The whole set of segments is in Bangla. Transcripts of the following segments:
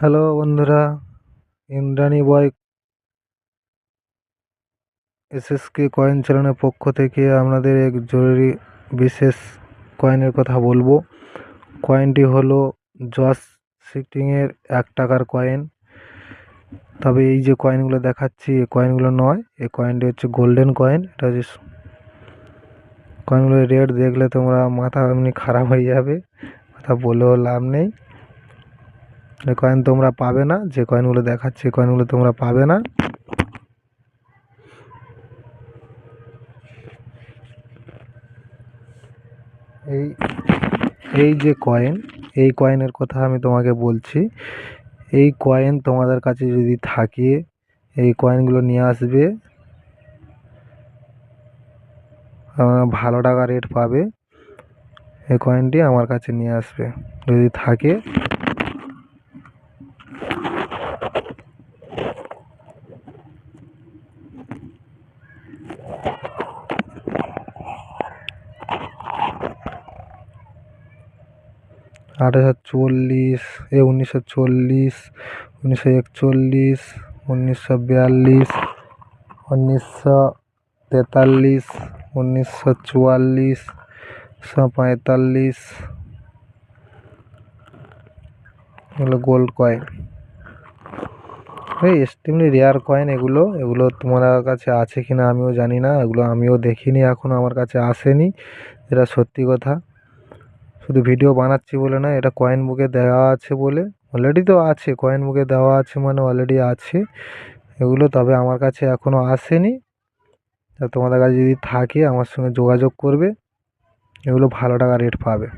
হ্যালো বন্ধুরা, ইন্দ্রাণী বয় এসএসকে কয়েন চ্যানেলের পক্ষ থেকে আপনাদের এক জরুরি বিশেষ কয়েনের কথা বলবো। কয়েনটি হলো জস সিটিংয়ের 1 টাকার কয়েন। তবে এই যে কয়েনগুলো দেখাচ্ছি এই কয়েনগুলো নয়, এই কয়েনটি হচ্ছে গোল্ডেন কয়েন। এটা হচ্ছে কয়েনগুলোর রেট দেখলে তোমরা মাথা এমনি খারাপ হয়ে যাবে, কথা বলেও লাভ নেই। এই কয়েন তোমরা পাবে না, যে কয়েনগুলো দেখাচ্ছি এই কয়েনগুলো তোমরা পাবে না। এই এই যে কয়েন, এই কয়েনের কথা আমি তোমাকে বলছি। এই কয়েন তোমাদের কাছে যদি থাকে এই কয়েনগুলো নিয়ে আসবে, ভালো টাকা রেট পাবে। এই কয়েনটি আমার কাছে নিয়ে আসবে যদি থাকে। 1840, 1940, 1941, 1942, 1943, 1944, 145 এগুলো গোল্ড কয়েন। এই এক্সট্রিমলি রেয়ার কয়েন এগুলো। এগুলো তোমার কাছে আছে কিনা আমিও জানি না, এগুলো আমিও দেখিনি, এখনো আমার কাছে আসেনি। এটা সত্যি কথা, শুধু ভিডিও বানাচ্ছি বলে না, এটা কয়েন বুকে দেওয়া আছে বলে। অলরেডি তো আছে, কয়েন বুকে দেওয়া আছে মানে অলরেডি আছে এগুলো, তবে আমার কাছে এখনো আসেনি। তা তোমাদের কাছে যদি থাকে আমার সঙ্গে যোগাযোগ করবে, এগুলো ভালো টাকা রেট পাবে।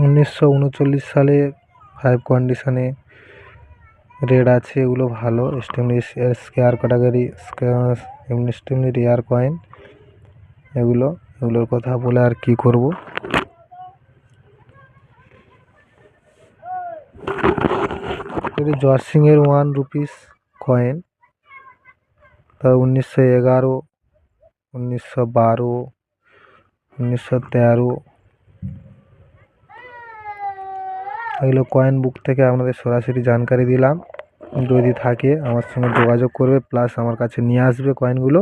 উনিশশো উনচল্লিশ সালে 5 কন্ডিশনে রেড আছে, এগুলো ভালো extremely scare category, extremely rare coin এগুলো। এগুলোর কথা বলে আর কি করব। এটি জর্সিংয়ের 1 রুপিস কয়েন, তা 1911, 1912, 1913 এগুলো কয়েন বুক থেকে আপনাদের সরাসরি জানকারি দিলাম। যদি থাকে আমার সঙ্গে যোগাযোগ করবে, প্লাস আমার কাছে নিয়ে আসবে কয়েনগুলো,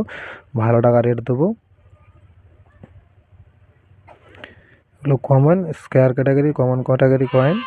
ভালো টাকা রেট দেবো। এগুলো common square category, common category coin.